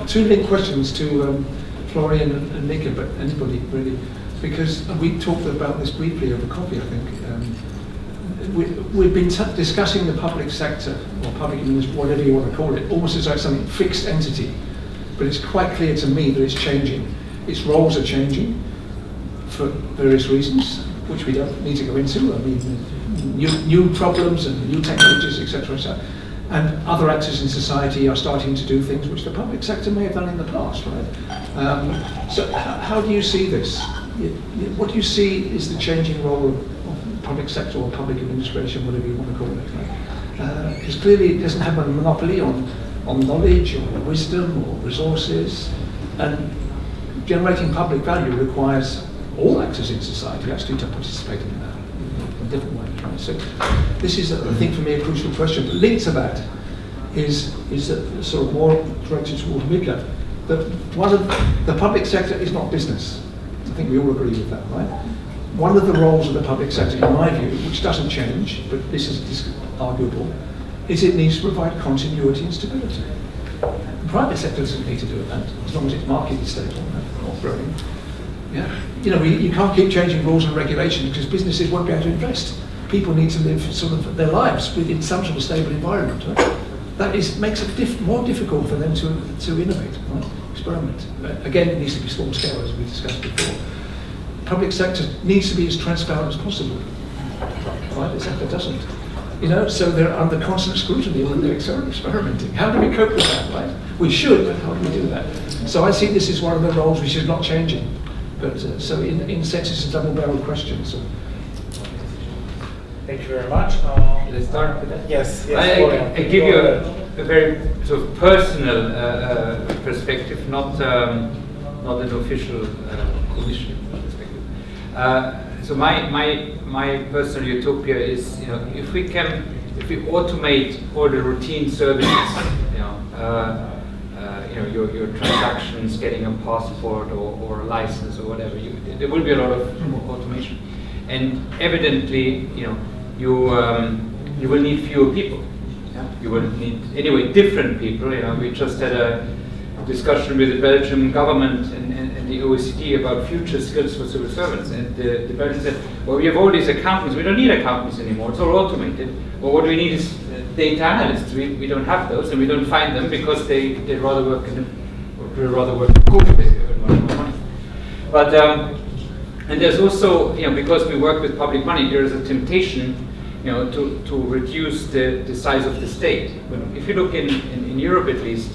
two linked questions to Florian and Mikko, but anybody really, because we talked about this briefly over coffee, I think. We've been discussing the public sector, or public administration, whatever you want to call it, almost as like some fixed entity. But it's quite clear to me that it's changing. Its roles are changing for various reasons, which we don't need to go into. I mean, new problems and new technologies, etc., etc. And other actors in society are starting to do things which the public sector may have done in the past, right? So how do you see this? What do you see is the changing role of public sector or public administration, whatever you want to call it? Because clearly it doesn't have a monopoly on knowledge or wisdom or resources. And generating public value requires all actors in society actually to participate in that in different ways. Right? So this is, I think, for me, a crucial question. But linked to that is sort of more directed toward Mikko, that one of the public sector is not business. I think we all agree with that, right? One of the roles of the public sector, in my view, which doesn't change, but this is arguable, is it needs to provide continuity and stability. The private sector doesn't need to do that, as long as its market is stable or growing. Yeah, you can't keep changing rules and regulations because businesses won't be able to invest. People need to live sort of their lives within some sort of stable environment. Right? That makes it more difficult for them to innovate, right? Experiment. Again, it needs to be small scale, as we discussed before. Public sector needs to be as transparent as possible. Private sector doesn't. So they're under constant scrutiny when they're experimenting. How do we cope with that, right? We should, but how do we do that? So I see this as one of the roles which is not changing. But so in a sense, it's a double-barreled question. So. Thank you very much. Let's start with that. Yes. I give you a very sort of personal perspective, not an official commission perspective. So my personal utopia is, if we automate all the routine services, your transactions, getting a passport or a license or whatever, there will be a lot of automation, and evidently, you will need fewer people. Yeah? You will need different people. We just had a discussion with the Belgian government and the OECD about future skills for civil servants, and the Belgians said, well, we have all these accountants, we don't need accountants anymore, it's all automated. Well, what we need is data analysts. We don't have those, and we don't find them because they'd rather work in Google, they earn much more money. But and there's also, because we work with public money, there is a temptation, to reduce the size of the state. But if you look in Europe, at least,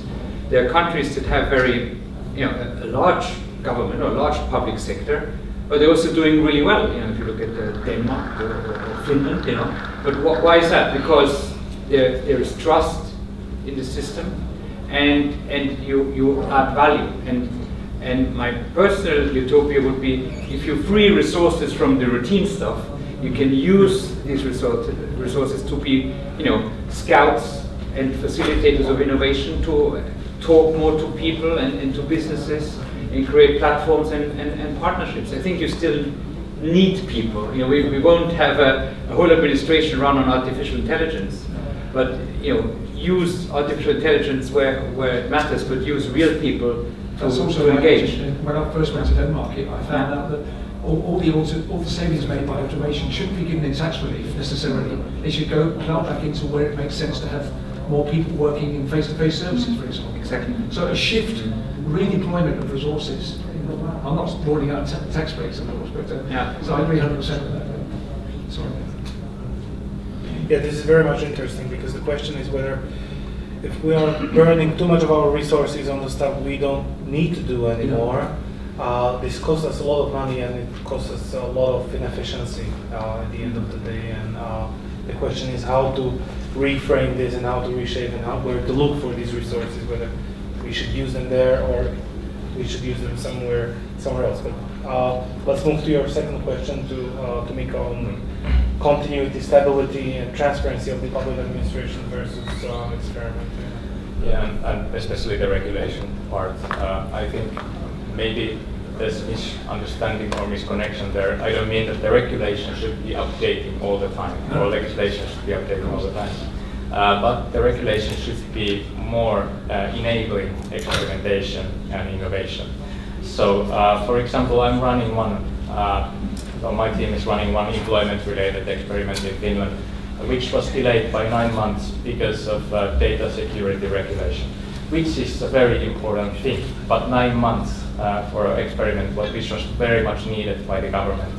there are countries that have very, a large government or a large public sector, but they're also doing really well. If you look at Denmark or Finland, But why is that? Because there is trust in the system, and you add value. And my personal utopia would be, if you free resources from the routine stuff, you can use these resources to be, scouts and facilitators of innovation, to talk more to people and to businesses, and create platforms and partnerships. I think you still need people. We won't have a whole administration run on artificial intelligence, but use artificial intelligence where it matters, but use real people to engage. When I first went to Denmark, I found out that all the savings made by automation shouldn't be given in tax relief necessarily. They should go plough back into where it makes sense to have more people working in face-to-face services, for example. Exactly. So a shift, redeployment of resources. I'm not ruling out tax breaks, of course, but so I agree 100% with that. Sorry. Yeah, this is very much interesting, because the question is whether, if we are burning too much of our resources on the stuff we don't need to do anymore, this costs us a lot of money, and it costs us a lot of inefficiency at the end of the day. And the question is how to reframe this and how to reshape and where to look for these resources, whether we should use them there or we should use them somewhere else. But let's move to your second question to Mikko on continuity, stability, and transparency of the public administration versus experimenting. Yeah, and especially the regulation part. I think maybe there's misunderstanding or misconnection there. I don't mean that the regulation should be updating all the time, or legislation should be updating all the time. but the regulation should be more enabling experimentation and innovation. So, for example, I'm running one, my team is running one employment-related experiment in Finland, which was delayed by 9 months because of data security regulation, which is a very important thing, but 9 months for an experiment which was very much needed by the government.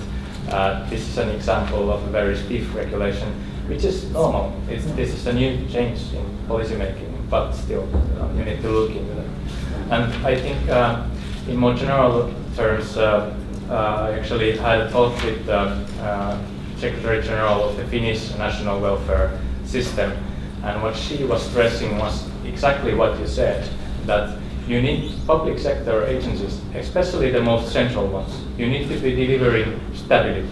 This is an example of a very stiff regulation, which is normal. This is a new change in policy making, but still you need to look into it. And I think in more general terms, I actually had a talk with the Secretary General of the Finnish National Welfare System, and what she was stressing was exactly what you said, that you need public sector agencies, especially the most central ones. You need to be delivering stability.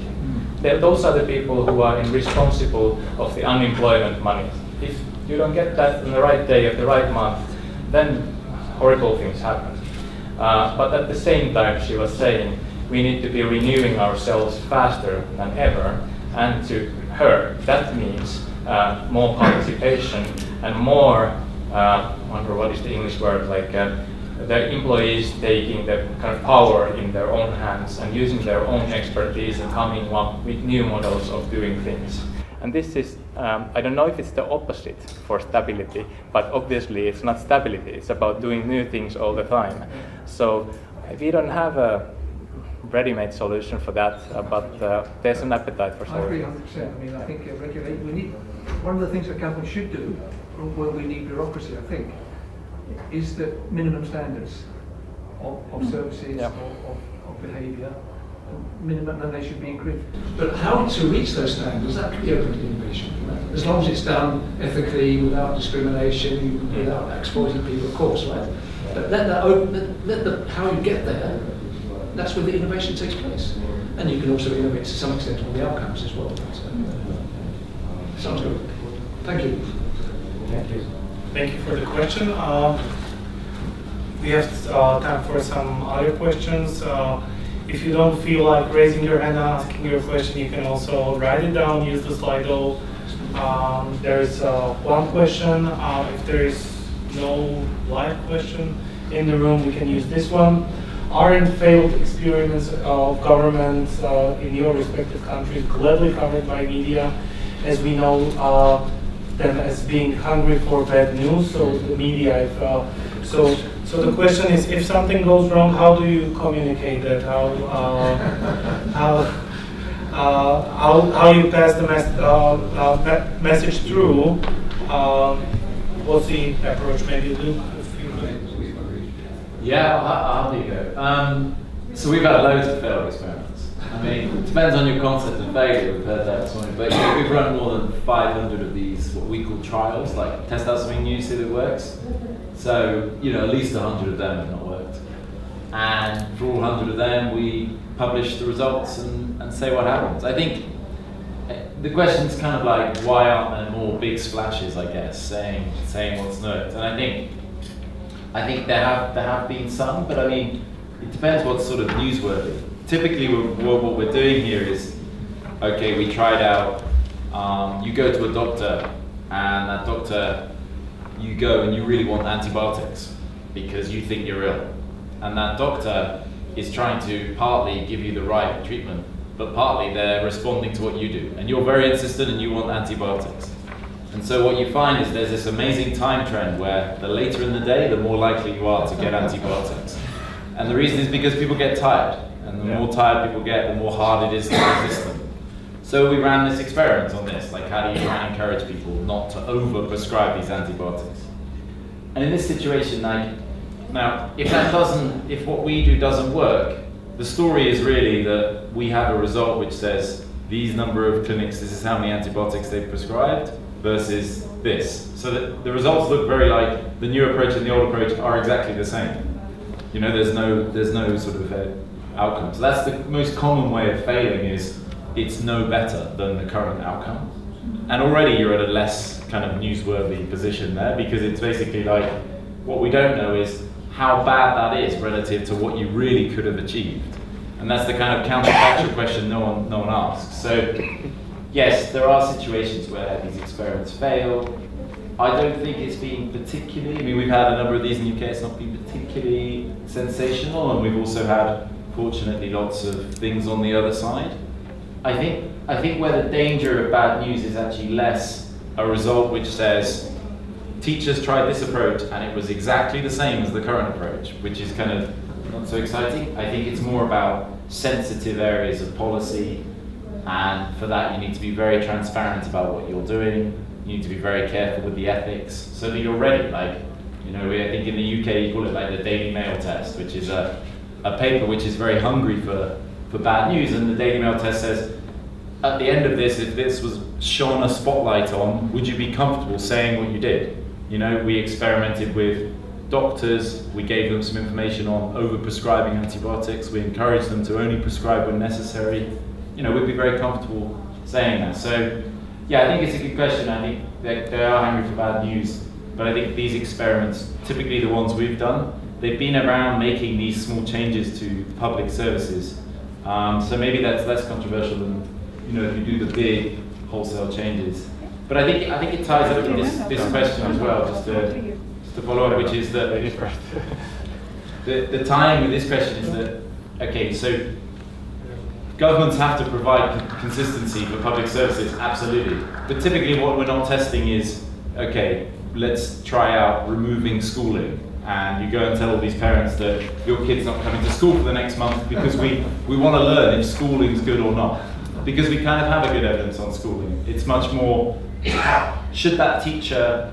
Those are the people who are responsible of the unemployment money. If you don't get that on the right day of the right month, then horrible things happen. But at the same time, she was saying, we need to be renewing ourselves faster than ever, and to her, that means more participation and more, I wonder what is the English word, like the employees taking the kind of power in their own hands and using their own expertise and coming up with new models of doing things. And this is, I don't know if it's the opposite for stability, but obviously it's not stability, it's about doing new things all the time. So we don't have a ready-made solution for that, but there's an appetite for I solutions. agree 100%. I mean, I think we need, one of the things that government should do, where we need bureaucracy, I think, is the minimum standards of services, of behaviour, minimum, and they should be increased. But how to reach those standards, that could be open to innovation. As long as it's done ethically, without discrimination, without exploiting people, of course, right? But how you get there, that's where the innovation takes place. And you can also innovate to some extent on the outcomes as well. Sounds good. Thank you. Thank you. Thank you for the question. We have time for some other questions. If you don't feel like raising your hand and asking your question, you can also write it down, use the Slido. There's one question. If there is no live question in the room, we can use this one. Aren't failed experiments of governments in your respective countries gladly covered by media, as we know them as being hungry for bad news? So the media, so the question is, if something goes wrong, how do you communicate that? How you pass the message through? What's the approach? Maybe Luke, if you could. Yeah, I'll do go. So we've had loads of failed experiments. I mean, it depends on your concept of failure. We've heard that this morning, but we've run more than 500 of these, what we call trials, like test out something new, see if it works. So, at least 100 of them have not worked. And for all 100 of them, we publish the results and say what happens. I think the question's kind of like, why aren't there more big splashes, I guess, saying what's known? And I think there have been some, but I mean, it depends what's sort of newsworthy. Typically, what we're doing here is, okay, we tried out, you go to a doctor, and that doctor, you go and you really want antibiotics because you think you're ill. And that doctor is trying to partly give you the right treatment, but partly they're responding to what you do. And you're very insistent and you want antibiotics. And so what you find is there's this amazing time trend where the later in the day, the more likely you are to get antibiotics. And the reason is because people get tired. And the more tired people get, the more hard it is to resist them. So we ran this experiment on this, like how do you try and encourage people not to over-prescribe these antibiotics? And in this situation, now, if what we do doesn't work, the story is really that we have a result which says these number of clinics, this is how many antibiotics they've prescribed, versus this. So that the results look very like the new approach and the old approach are exactly the same. There's no sort of outcome. So that's the most common way of failing is it's no better than the current outcome. And already you're at a less kind of newsworthy position there, because it's basically like, what we don't know is how bad that is relative to what you really could have achieved. And that's the kind of counterfactual question no one asks. So yes, there are situations where these experiments fail. I don't think it's been particularly, I mean, we've had a number of these in the UK, it's not been particularly sensational, and we've also had, fortunately, lots of things on the other side. I think where the danger of bad news is actually less a result which says, teachers tried this approach and it was exactly the same as the current approach, which is kind of not so exciting. I think it's more about sensitive areas of policy, and for that you need to be very transparent about what you're doing. You need to be very careful with the ethics so that you're ready. Like, you know, I think in the UK you call it like the Daily Mail test, which is a paper which is very hungry for bad news, and the Daily Mail test says, at the end of this, if this was shone a spotlight on, would you be comfortable saying what you did? You know, we experimented with doctors, we gave them some information on overprescribing antibiotics, we encouraged them to only prescribe when necessary. You know, we'd be very comfortable saying that. So, yeah, I think it's a good question. I think they are hungry for bad news, but I think these experiments, typically the ones we've done, they've been around making these small changes to public services. So maybe that's less controversial than, you know, if you do the big wholesale changes. But I think it ties up to this question as well, just to follow up, which is that the tying with this question is that, okay, so governments have to provide consistency for public services, absolutely. But typically what we're not testing is, okay, let's try out removing schooling. And you go and tell all these parents that your kid's not coming to school for the next month because we want to learn if schooling's good or not. Because we kind of have a good evidence on schooling. It's much more, should that teacher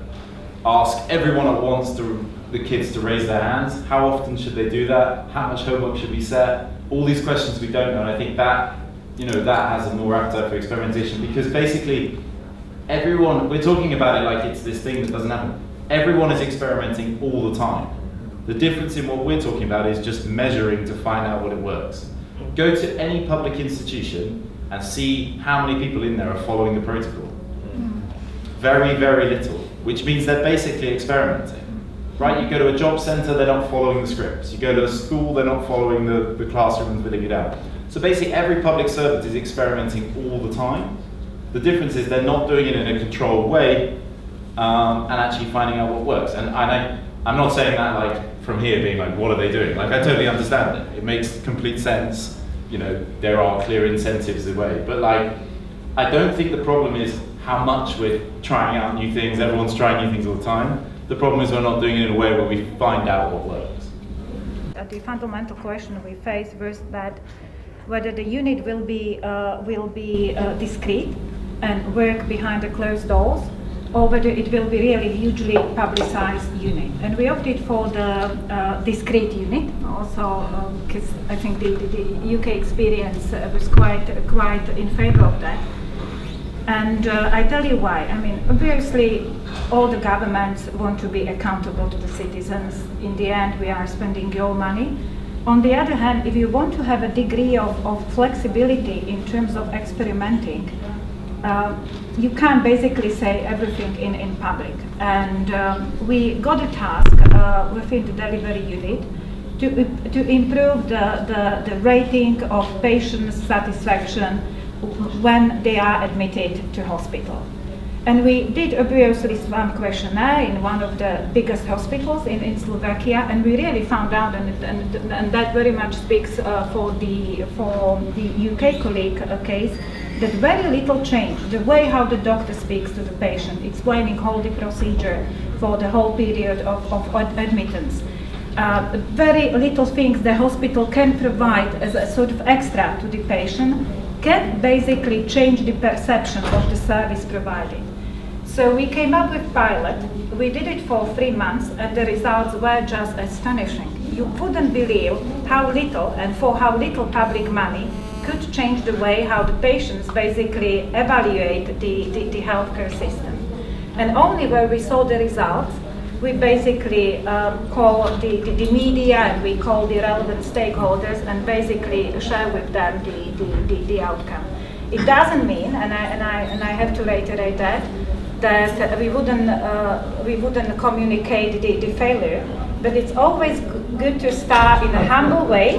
ask everyone at once the kids to raise their hands? How often should they do that? How much homework should be set? All these questions we don't know, and I think that, you know, that has a more appetite for experimentation, because basically everyone, we're talking about it like it's this thing that doesn't happen. Everyone is experimenting all the time. The difference in what we're talking about is just measuring to find out what it works. Go to any public institution and see how many people in there are following the protocol. Very, very little, which means they're basically experimenting. Right, you go to a job centre, they're not following the scripts. You go to a school, they're not following the classroom and filling it out. So basically every public servant is experimenting all the time. The difference is they're not doing it in a controlled way and actually finding out what works. And I'm not saying that like from here being like, what are they doing? Like, I totally understand it. It makes complete sense. You know, there are clear incentives the way. But like, I don't think the problem is how much we're trying out new things. Everyone's trying new things all the time. The problem is we're not doing it in a way where we find out what works. The fundamental question we face was that whether the unit will be discreet and work behind the closed doors, or whether it will be really hugely publicized unit. And we opted for the discrete unit, also because I think the UK experience was quite in favor of that. And I tell you why. I mean, obviously, all the governments want to be accountable to the citizens. In the end, we are spending your money. On the other hand, if you want to have a degree of flexibility in terms of experimenting, you can't basically say everything in public. And we got a task within the delivery unit to improve the rating of patients' satisfaction when they are admitted to hospital. And we did obviously some questionnaire in one of the biggest hospitals in Slovakia, and we really found out, and that very much speaks for the UK colleague case, that very little change, the way how the doctor speaks to the patient, explaining whole the procedure for the whole period of admittance. Very little things the hospital can provide as a sort of extra to the patient can basically change the perception of the service provided. So we came up with pilot, we did it for 3 months, and the results were just astonishing. You wouldn't believe how little and for how little public money could change the way how the patients basically evaluate the healthcare system. And only when we saw the results, we basically call the media and we call the relevant stakeholders and basically share with them the outcome. It doesn't mean, and I have to reiterate that we wouldn't communicate the failure, but it's always good to start in a humble way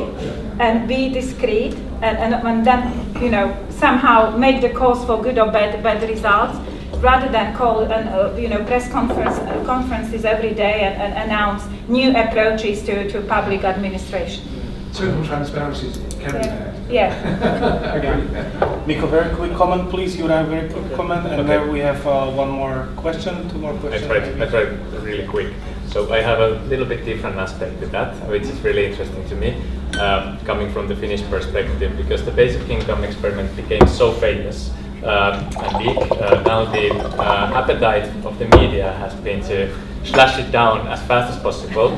and be discreet and then, you know, somehow make the cause for good or bad results, rather than call press conferences every day and announce new approaches to public administration. Total transparency can be there. Yeah. Mikko, very quick comment, please. Juraj, very quick comment, and then we have one more question, two more questions. I try really quick. So I have a little bit different aspect to that, which is really interesting to me, coming from the Finnish perspective, because the basic income experiment became so famous and big. Now the appetite of the media has been to slash it down as fast as possible.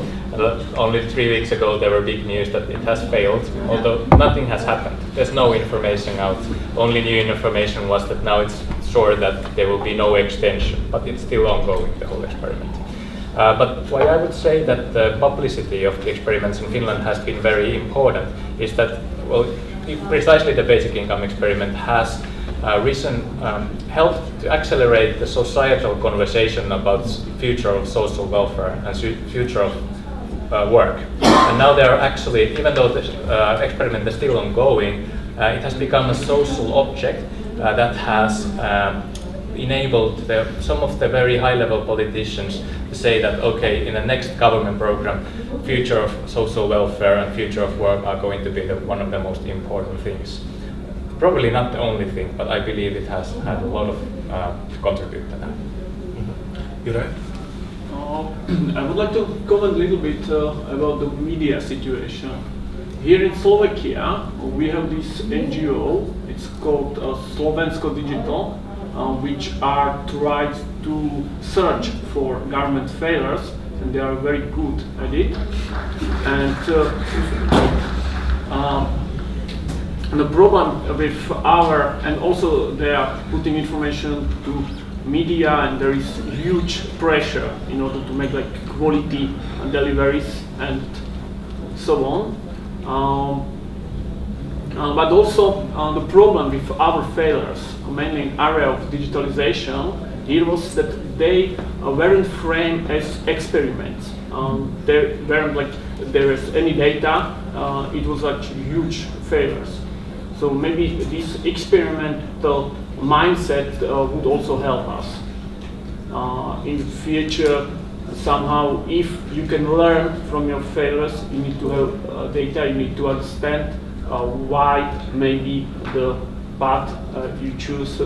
Only 3 weeks ago there were big news that it has failed, although nothing has happened. There's no information out. Only new information was that now it's sure that there will be no extension, but it's still ongoing, the whole experiment. But why I would say that the publicity of the experiments in Finland has been very important is that, well, precisely the basic income experiment has helped to accelerate the societal conversation about the future of social welfare and future of work. And now there are actually, even though the experiment is still ongoing, it has become a social object that has enabled some of the very high-level politicians to say that, okay, in the next government program, future of social welfare and future of work are going to be one of the most important things. Probably not the only thing, but I believe it has had a lot of to contribute to that. Juraj? I would like to comment a little bit about the media situation. Here in Slovakia, we have this NGO, it's called Slovensko Digital, which are tried to search for government failures, and they are very good at it. And the problem with and also they are putting information to media, and there is huge pressure in order to make like quality deliveries and so on. But also the problem with our failures, mainly in area of digitalization, here was that they weren't framed as experiments. They weren't like there is any data. It was like huge failures. So maybe this experimental mindset would also help us in the future. Somehow, if you can learn from your failures, you need to have data. You need to understand why maybe the path you choose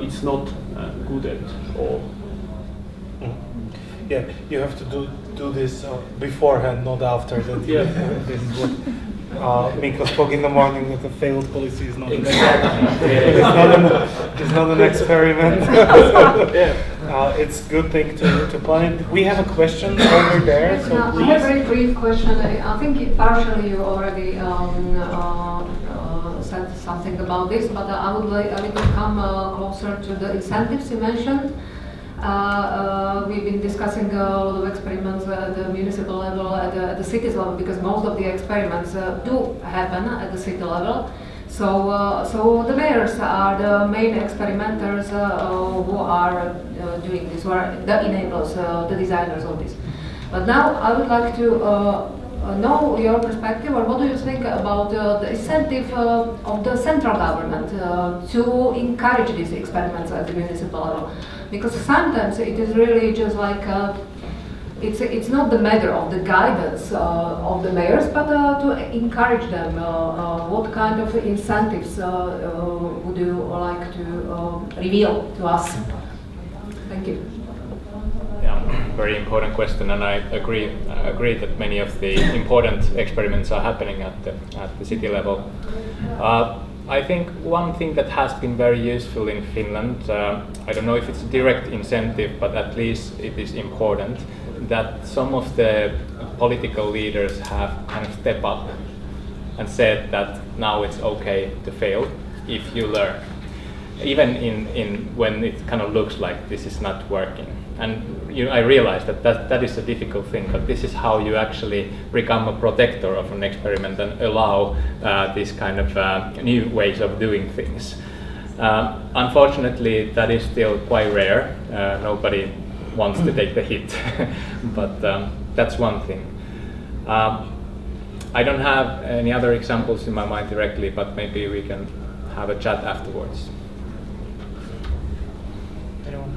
it's not good at all. Yeah, you have to do this beforehand, not after. That Yeah. This is what Mikko spoke in the morning that the failed policy is not it's not an experiment. It's a good thing to plan it. We have a question over there, so I please. have a very brief question. I think partially you already said something about this, but I would like to come closer to the incentives you mentioned. We've been discussing a lot of experiments at the municipal level, at the cities level, because most of the experiments do happen at the city level. So the mayors are the main experimenters who are doing this, who are the enablers, the designers of this. But now I would like to know your perspective, or what do you think about the incentive of the central government to encourage these experiments at the municipal level? Because sometimes it is really just like it's not the matter of the guidance of the mayors, but to encourage them. What kind of incentives would you like to reveal to us? Thank you. Yeah, very important question, and I agree that many of the important experiments are happening at the city level. I think one thing that has been very useful in Finland, I don't know if it's a direct incentive, but at least it is important, that some of the political leaders have kind of stepped up and said that now it's okay to fail if you learn, even in when it kind of looks like this is not working. And I realize that is a difficult thing, but this is how you actually become a protector of an experiment and allow this kind of new ways of doing things. Unfortunately, that is still quite rare. Nobody wants to take the hit, but that's one thing. I don't have any other examples in my mind directly, but maybe we can have a chat afterwards. Anyone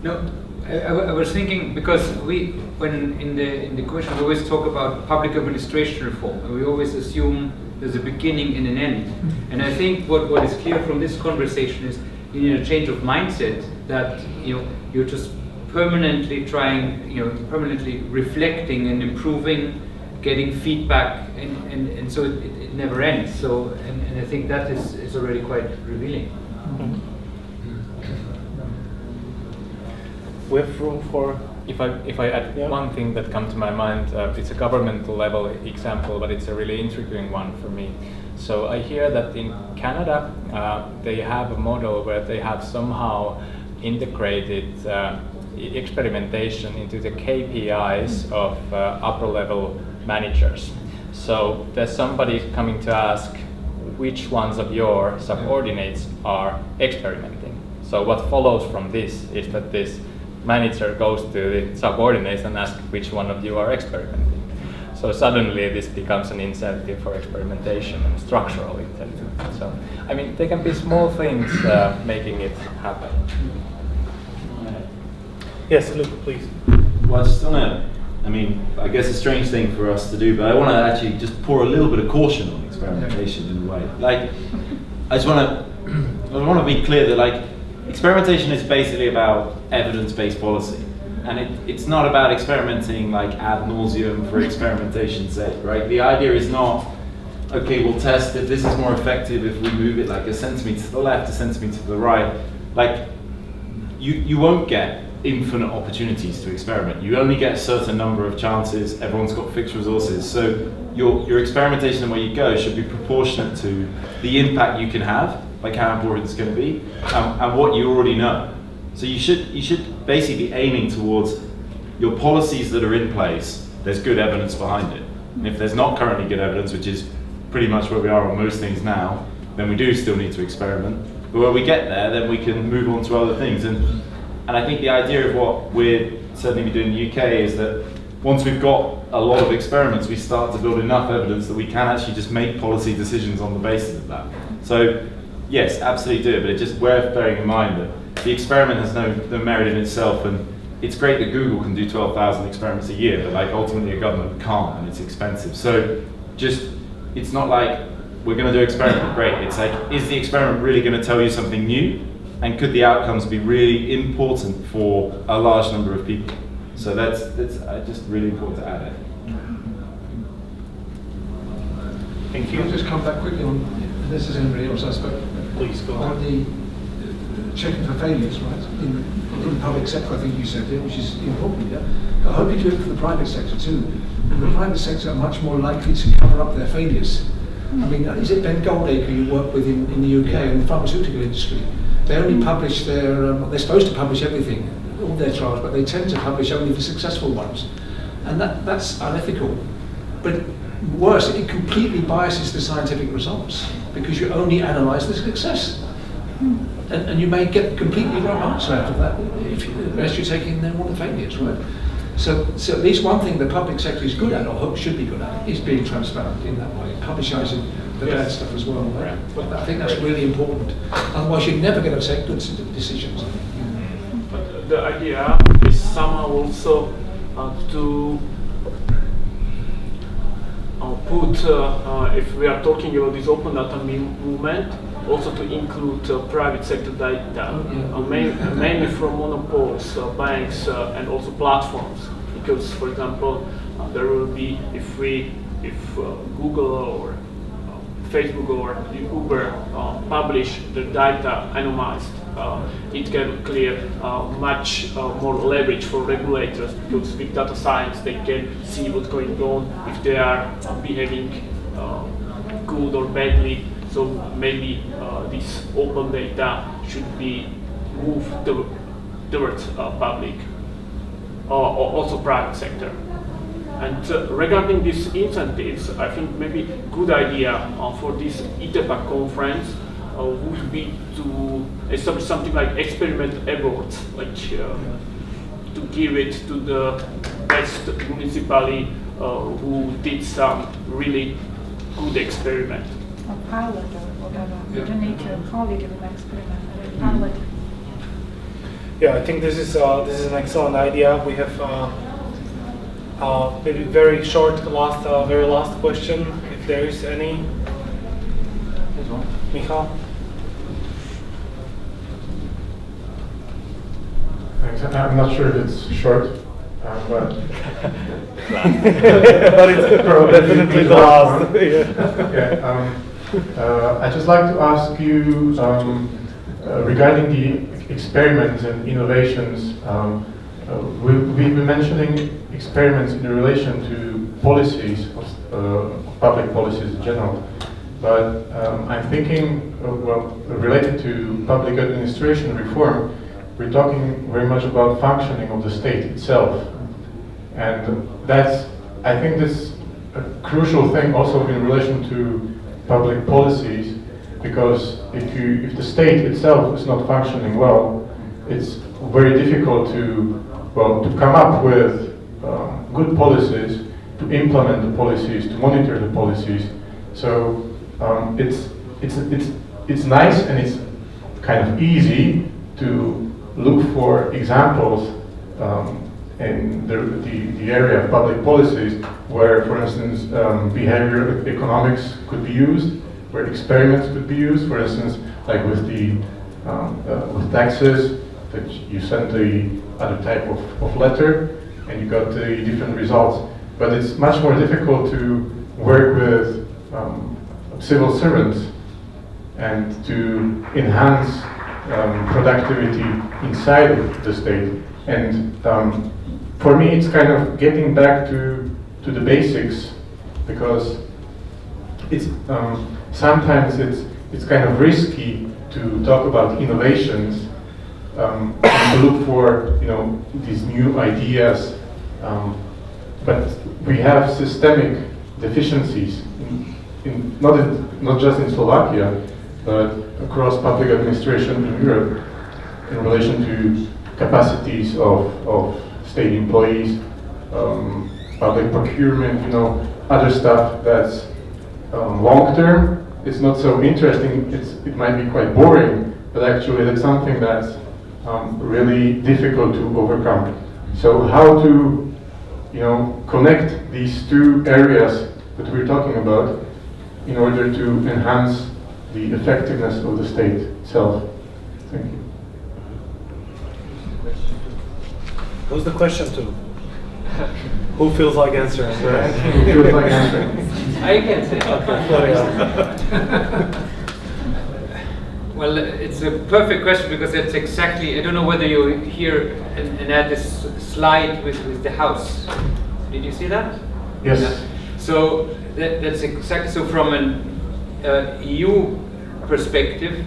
No, I was thinking, because when in the question we always talk about public administration reform, and we always assume there's a beginning and an end. And I think what is clear from this conversation is you need a change of mindset, that you're just permanently permanently reflecting and improving, getting feedback, and so it never ends. So and I think that is already quite revealing. We have room for. If I add one thing that comes to my mind, it's a governmental level example, but it's a really intriguing one for me. So I hear that in Canada they have a model where they have somehow integrated experimentation into the KPIs of upper level managers. So there's somebody coming to ask which ones of your subordinates are experimenting. So what follows from this is that this manager goes to the subordinates and asks which one of you are experimenting. So suddenly this becomes an incentive for experimentation and structural incentive. So I mean, there can be small things making it happen. Yes, Luke, please. Well, I just want to, I guess a strange thing for us to do, but I want to actually just pour a little bit of caution on experimentation in a way. Like, I want to be clear that experimentation is basically about evidence-based policy, and it's not about experimenting ad nauseum for experimentation's sake, right? The idea is not, okay, we'll test if this is more effective if we move it a centimeter to the left, a centimeter to the right. You won't get infinite opportunities to experiment. You only get a certain number of chances. Everyone's got fixed resources, so your experimentation and where you go should be proportionate to the impact you can have, how important it's going to be, and what you already know. So you should basically be aiming towards your policies that are in place. There's good evidence behind it, and if there's not currently good evidence, which is pretty much where we are on most things now, then we do still need to experiment. But when we get there, then we can move on to other things. And I think the idea of what we're certainly doing in the UK is that once we've got a lot of experiments, we start to build enough evidence that we can actually just make policy decisions on the basis of that. So yes, absolutely do it, but it's just worth bearing in mind that the experiment has no merit in itself, and it's great that Google can do 12,000 experiments a year, but ultimately a government can't, and it's expensive. So it's not we're going to do an experiment, great. It's is the experiment really going to tell you something new? And could the outcomes be really important for a large number of people? So that's just really important to add it. Thank Can I you. just come back quickly on, this is anybody else I spoke, Please go on on. the checking for failures, right? In the public sector, I think you said it, which is important, yeah? I hope you do it for the private sector too. And the private sector are much more likely to cover up their failures. I mean, is it Ben Goldacre you work with in the UK in the pharmaceutical industry? They only publish they're supposed to publish everything, all their trials, but they tend to publish only the successful ones. And that's unethical. But worse, it completely biases the scientific results because you only analyse the success. And you may get completely wrong answer out of that unless you're taking in all the failures, right? So at least one thing the public sector is good at, or should be good at, is being transparent in that way, publicising the bad stuff as well. Right? But I think that's really important. Otherwise, you're never going to take good decisions. But the idea is somehow also to put, if we are talking about this open data movement, also to include private sector data, mainly from monopoles, banks, and also platforms. Because, for example, there will be, if Google or Facebook or Uber publish the data anonymized, it can clear much more leverage for regulators, because with data science they can see what's going on, if they are behaving good or badly. So maybe this open data should be moved towards public or also private sector. And regarding these incentives, I think maybe good idea for this ITEPA conference would be to establish something like experiment awards, to give it to the best municipality who did some really good experiment. A pilot or whatever. You don't need to call it an experiment, a pilot. Yeah, I think this is an excellent idea. We have maybe very short, very last question, if there is any. Michal? Thanks. I'm not sure if it's short, but but it's definitely the last. I'd just like to ask you regarding the experiments and innovations. We've been mentioning experiments in relation to policies, public policies in general. But I'm thinking, related to public administration reform, we're talking very much about functioning of the state itself. And I think that's a crucial thing also in relation to public policies, because if the state itself is not functioning well, it's very difficult to come up with good policies, to implement the policies, to monitor the policies. So it's nice and it's kind of easy to look for examples in the area of public policies where, for instance, behavioral economics could be used, where experiments could be used. For instance, like with taxes, that you send the other type of letter and you got the different results. But it's much more difficult to work with civil servants and to enhance productivity inside of the state. And for me, it's kind of getting back to the basics, because it's sometimes it's kind of risky to talk about innovations and to look for these new ideas, but we have systemic deficiencies not just in Slovakia, but across public administration in Europe in relation to capacities of state employees, public procurement, other stuff that's long term. It's not so interesting. It might be quite boring, but actually that's something that's really difficult to overcome. So how to connect these two areas that we're talking about in order to enhance the effectiveness of the state itself. Thank you. Who's the question to? Who feels like answering? Right? Who feels like answering? I can say. Okay, Florian. Well, it's a perfect question, because that's exactly, I don't know whether you hear and add this slide with the house. Did you see that? Yes. Yeah. So that's exactly, so from an EU perspective,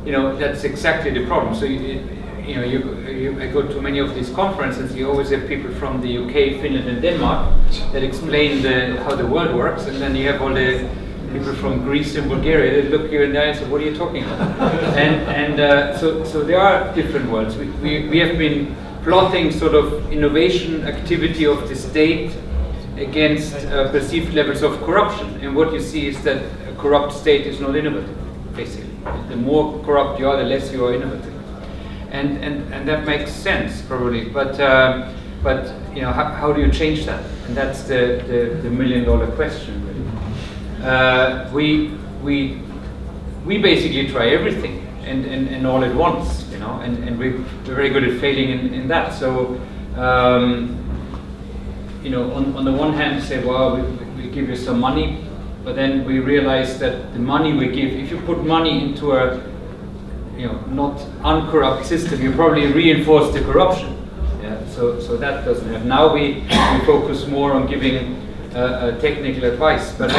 that's exactly the problem. So I go to many of these conferences. You always have people from the UK, Finland, and Denmark that explain how the world works, and then you have all the people from Greece and Bulgaria that look you in the eye and say, "What are you talking about?" So there are different worlds. We have been plotting sort of innovation activity of the state against perceived levels of corruption, and what you see is that a corrupt state is not innovative. Basically, the more corrupt you are, the less you are innovative. And that makes sense probably, but how do you change that? And that's the $1 million question, really. We basically try everything and all at once, and we're very good at failing in that. So on the one hand, say, well, we give you some money, but then we realize that the money we give, if you put money into a not uncorrupt system, you probably reinforce the corruption. Yeah, so that doesn't have. Now we focus more on giving technical advice, but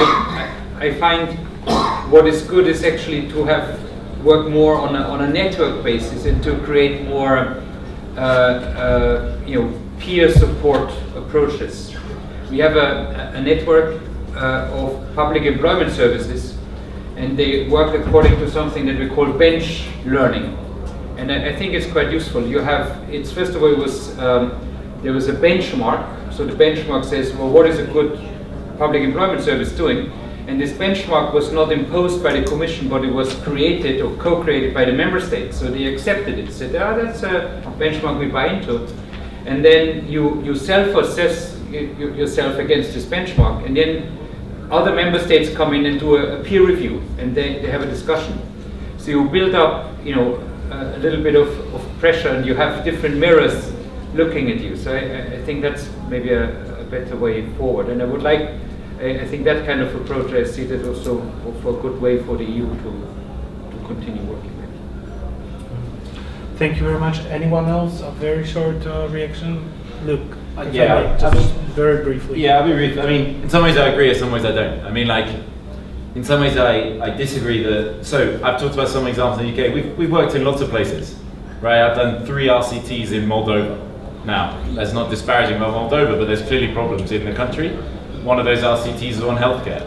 I find what is good is actually to work more on a network basis and to create more peer support approaches. We have a network of public employment services, and they work according to something that we call bench learning, and I think it's quite useful. First of all, there was a benchmark. So the benchmark says, well, what is a good public employment service doing? And this benchmark was not imposed by the Commission, but it was created or co-created by the member states. So they accepted it, said, that's a benchmark we buy into. And then you self-assess yourself against this benchmark. And then other member states come in and do a peer review, and they have a discussion. So you build up, a little bit of pressure, and you have different mirrors looking at you. So I think that's maybe a better way forward. And I think that kind of approach, I see that also for a good way for the EU to continue working with. Thank you very much. Anyone else? A very short reaction? Luke? Just very briefly. Yeah, I'll be brief. I mean, in some ways I agree, in some ways I don't. I mean, in some ways I disagree so I've talked about some examples in the UK. We've worked in lots of places, right? I've done 3 RCTs in Moldova. Now, that's not disparaging about Moldova, but there's clearly problems in the country. One of those RCTs is on healthcare.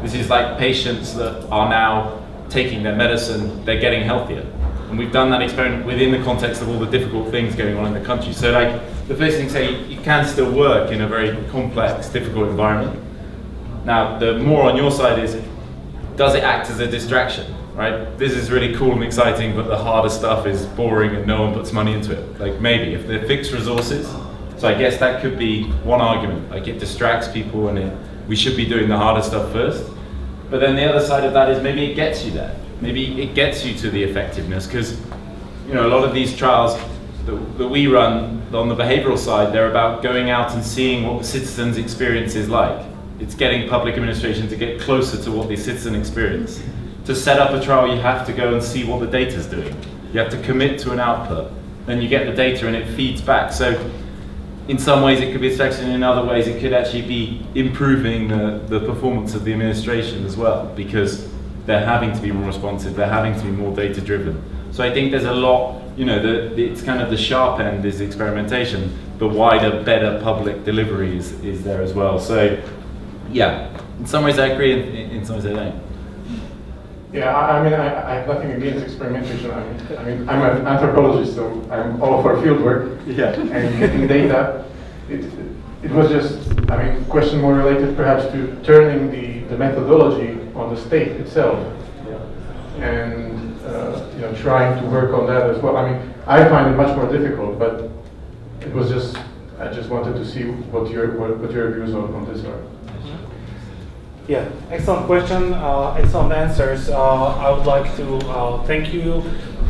This is like patients that are now taking their medicine, they're getting healthier. And we've done that experiment within the context of all the difficult things going on in the country. So the first thing to say, you can still work in a very complex, difficult environment. Now, the more on your side is, does it act as a distraction, right? This is really cool and exciting, but the harder stuff is boring and no one puts money into it. Maybe, if they're fixed resources. So I guess that could be one argument. It distracts people and we should be doing the harder stuff first. But then the other side of that is maybe it gets you there. Maybe it gets you to the effectiveness, because a lot of these trials that we run on the behavioral side, they're about going out and seeing what the citizen's experience is like. It's getting public administration to get closer to what the citizen experience. To set up a trial, you have to go and see what the data's doing. You have to commit to an output. Then you get the data and it feeds back. So in some ways it could be a distraction, in other ways it could actually be improving the performance of the administration as well, because they're having to be more responsive, they're having to be more data driven. So I think there's a lot, it's kind of the sharp end is experimentation, the wider, better public delivery is there as well. So yeah, in some ways I agree, in some ways I don't. Yeah, I mean, I have nothing against experimentation. I mean, I'm an anthropologist, so I'm all for field work. Yeah. And getting data. It was just, question more related perhaps to turning the methodology on the state itself. Yeah. And trying to work on that as well. I find it much more difficult, but it was just, I just wanted to see what your views on this are. Yeah, excellent question, excellent answers. I would like to thank you.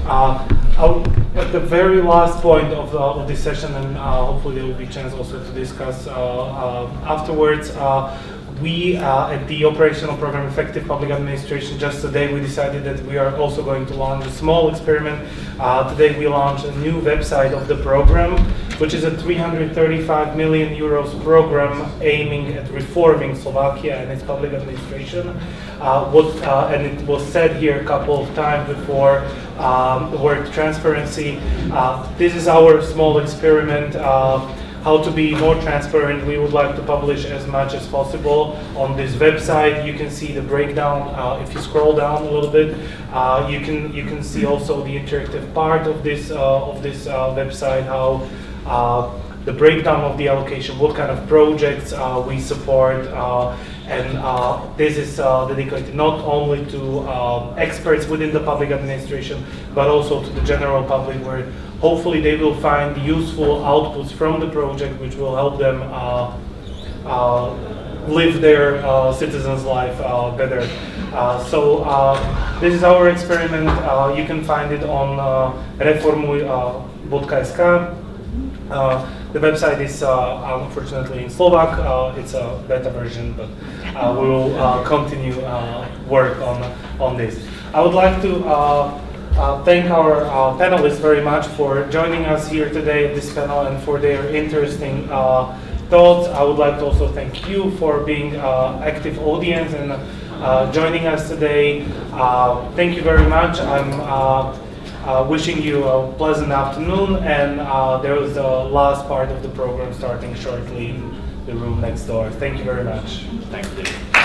At the very last point of this session, and hopefully there will be a chance also to discuss afterwards, we at the operational program Effective Public Administration, just today we decided that we are also going to launch a small experiment. Today we launched a new website of the program, which is a 335 million euros program aiming at reforming Slovakia and its public administration. And it was said here a couple of times before, the word transparency. This is our small experiment. How to be more transparent. We would like to publish as much as possible on this website. You can see the breakdown. If you scroll down a little bit, you can see also the interactive part of this website. How the breakdown of the allocation, what kind of projects we support, and this is dedicated not only to experts within the public administration, but also to the general public, where hopefully they will find useful outputs from the project, which will help them live their citizens' life better. So this is our experiment. You can find it on reformuj.sk. The website is unfortunately in Slovak. It's a beta version, but we will continue work on this. I would like to thank our panelists very much for joining us here today at this panel and for their interesting thoughts. I would like to also thank you for being active audience and joining us today. Thank you very much. I'm wishing you a pleasant afternoon, and there is the last part of the program starting shortly in the room next door. Thank you very much. Thank you.